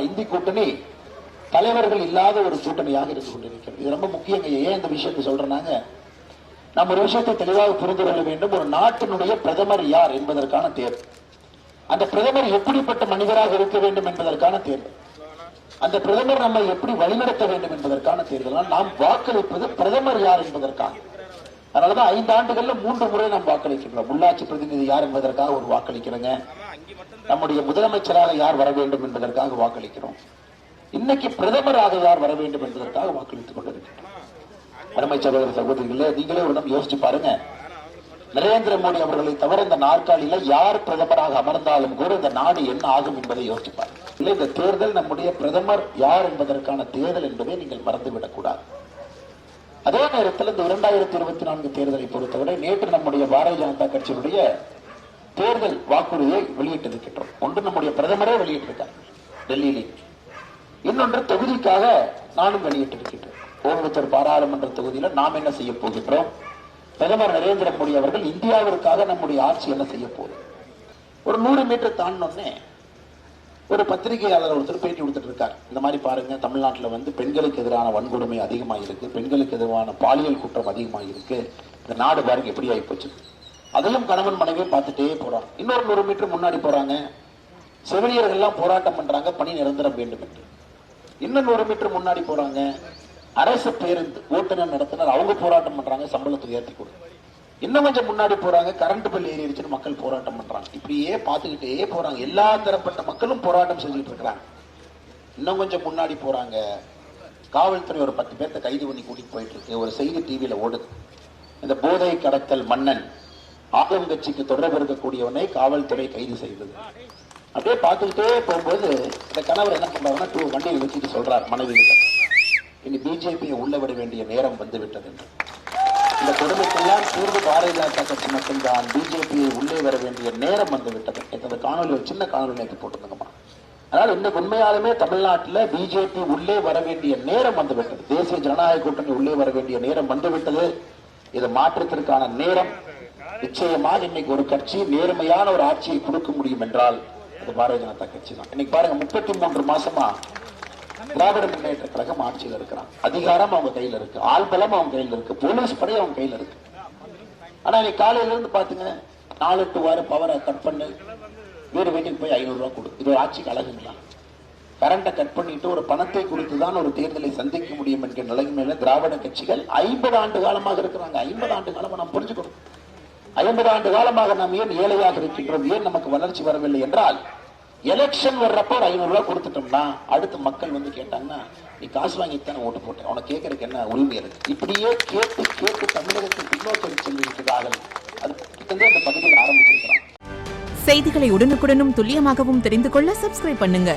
இந்தி கூட்டணி தலைவர்கள் இல்லாத ஒரு கூட்டணியாக இருந்து கொண்டிருக்கிறது. இது ரொம்ப முக்கியங்க. ஏன் இந்த விஷயத்தை சொல்றேன்னாங்க, நம்ம ஒரு விஷயத்தை தெளிவாக புரிந்து கொள்ள வேண்டும். ஒரு நாட்டினுடைய பிரதமர் யார் என்பதற்கான தேர்தல், அந்த பிரதமர் எப்படிப்பட்ட மனிதராக இருக்க வேண்டும் என்பதற்கான தேர்தல், அந்த பிரதமர் நம்மை எப்படி வழிநடத்த வேண்டும் என்பதற்கான தேர்தல். நாம் வாக்களிப்பது பிரதமர் யார் என்பதற்காக. அதனாலதான் 5 ஆண்டுகள்ல 3 முறை நாம் வாக்களிக்கிறோம். உள்ளாட்சி பிரதிநிதி யார் என்பதற்காக ஒரு வாக்களிக்கிறோங்க, நம்முடைய முதலமைச்சராக யார் வர வேண்டும் என்பதற்காக வாக்களிக்கிறோம், இன்னைக்கு பிரதமராக யார் வர வேண்டும் என்பதற்காக வாக்களித்துக் கொண்டிருக்கிறோம். அருமை சகோதர சகோதரிகளே, நீங்களே ஒரு யோசிச்சு பாருங்க. நரேந்திர மோடி அவர்களை தவிர இந்த நாற்காலியில யார் பிரதமராக அமர்ந்தாலும் கூட இந்த நாடு என்ன ஆகும் என்பதை யோசிச்சு பாருங்க. இல்லை, இந்த தேர்தல் நம்முடைய பிரதமர் யார் என்பதற்கான தேர்தல் என்பதை நீங்கள் மறந்துவிடக் கூடாது. அதே நேரத்தில் இந்த 2024 தேர்தலை பொறுத்தவரை நேற்று நம்முடைய பாரதிய ஜனதா கட்சியினுடைய தேர்தல் வாக்குறுதியை வெளியிட்டிருக்கின்றோம். ஒன்று நம்முடைய பிரதமரே வெளியிட்டிருக்கார் டெல்லியிலே, இன்னொன்று தொகுதிக்காக நானும் வெளியிட்டிருக்கின்றேன். கோயம்புத்தூர் பாராளுமன்ற தொகுதியில நாம் என்ன செய்ய போகின்றோம், பிரதமர் நரேந்திர மோடி அவர்கள் இந்தியாவிற்காக நம்முடைய ஆட்சி என்ன செய்ய போகுது. ஒரு 100 மீட்டர் தாண்டினோடனே ஒரு பத்திரிகையாளர் ஒருத்தர் பேட்டி கொடுத்துட்டு இருக்கார். இந்த மாதிரி பாருங்க, தமிழ்நாட்டில் பெண்களுக்கு எதிரான வன்கொடுமை அதிகமாக இருக்கு, பெண்களுக்கு எதிரான பாலியல் குற்றம் அதிகமாக இருக்கு, இந்த நாடு பாருங்க எப்படி ஆகிப்போச்சு. அதையும் கணவன் மனைவியும் பார்த்துட்டே போறாங்க. இன்னொரு 100 மீட்டர் முன்னாடி போறாங்க, செவிலியர்கள் எல்லாம் போராட்டம் பண்றாங்க பணி நிரந்தரம் வேண்டும் என்று. இன்னும் 100 மீட்டர் முன்னாடி போறாங்க, அரசு பேருந்து ஓட்டுநர் நடத்தினர் அவங்க போராட்டம் பண்றாங்க, சம்பளத்தை உயர்த்தி கொடுங்க. இன்னும் கொஞ்சம் முன்னாடி போறாங்க, கரண்ட் பில் ஏறிடுச்சுன்னு மக்கள் போராட்டம் பண்றாங்க. இப்படியே பார்த்துக்கிட்டே போறாங்க, எல்லா தரப்பட்ட மக்களும் போராட்டம் செஞ்சுட்டு இருக்கிறாங்க. இன்னும் கொஞ்சம் முன்னாடி போறாங்க, காவல்துறை ஒரு 10 பேர்த்த கைது பண்ணி கூட்டிட்டு போயிட்டு இருக்கு. ஒரு செய்தி டிவியில ஓடுது, இந்த போதை கடத்தல் மன்னன் ஆளுங்கட்சிக்கு தொடர்பு இருக்கக்கூடியவனை காவல்துறை கைது செய்தது. அப்படியே பார்த்துக்கிட்டே போகும்போது இந்த கணவர் என்ன பண்றாருன்னா, வண்டியை வச்சுட்டு சொல்றார் மனைவி கிட்ட, இனி பிஜேபியை உள்ள விட வேண்டிய நேரம் வந்து விட்டது என்று. இந்த கொடுமைக்கெல்லாம் தீர்வு பாரதிய ஜனதா கட்சி மட்டும்தான், பிஜேபியை உள்ளே வர வேண்டிய நேரம் வந்து விட்டது. இந்த காணொலி ஒரு சின்ன காணொலி நேற்று போட்டிருந்தோம்மா. அதனால இந்த உண்மையாலுமே தமிழ்நாட்டில் பிஜேபி உள்ளே வர வேண்டிய நேரம் வந்து விட்டது. தேசிய ஜனநாயக கூட்டணி உள்ளே வர வேண்டிய நேரம் வந்து விட்டது. இது மாற்றத்திற்கான நேரம். நிச்சயமாக இன்னைக்கு ஒரு கட்சி நேர்மையான ஒரு ஆட்சியை கொடுக்க முடியும் என்றால் அது பாரதிய ஜனதா கட்சி தான். இன்னைக்கு பாருங்க, 33 மாசமா திராவிட முன்னேற்ற கழகம் ஆட்சியில் இருக்கிறான். அதிகாரம் அவங்க கையில இருக்கு, ஆள்பலம் அவங்க கையில இருக்கு, போலீஸ் படை அவங்க கையில இருக்கு. ஆனா இன்னைக்கு காலையில இருந்து பாத்துங்க, 4-8 வாரம் பவரை கட் பண்ணு, வீடு வீட்டுக்கு போய் 500 ரூபாய் கொடு. இது ஒரு ஆட்சிக்கு அழகுங்களா? கரண்டை கட் பண்ணிட்டு ஒரு பணத்தை கொடுத்துதான் ஒரு தேர்தலை சந்திக்க முடியும் என்கிற நிலைமையில திராவிட கட்சிகள் 50 ஆண்டு காலமாக இருக்கிறாங்க. 50 ஆண்டு காலமா நாம் புரிஞ்சுக்கணும். 50 ஆண்டு காலமாக நாம் ஏன் ஏழையாக இருக்கின்றோம், ஏன் நமக்கு வளர்ச்சி வரவில்லை என்றால், எலெக்ஷன் வர்றப்போ ஒரு 500 ரூபாய் கொடுத்துட்டோம்னா அடுத்து மக்கள் கேட்டாங்கன்னா, நீ காசு வாங்கித்தானே ஓட்டு போட்டேன், அவனை கேட்கறதுக்கு என்ன உரிமை இருக்கு. இப்படியே கேட்டு கேட்டு தமிழகத்தை பின்னோக்கி சென்றிருக்கிறார்கள். அது இந்த பகுதியில் ஆரம்பிச்சிருக்கிறான். செய்திகளை உடனுக்குடனும் துல்லியமாகவும் தெரிந்து கொள்ள சப்ஸ்கிரைப் பண்ணுங்க.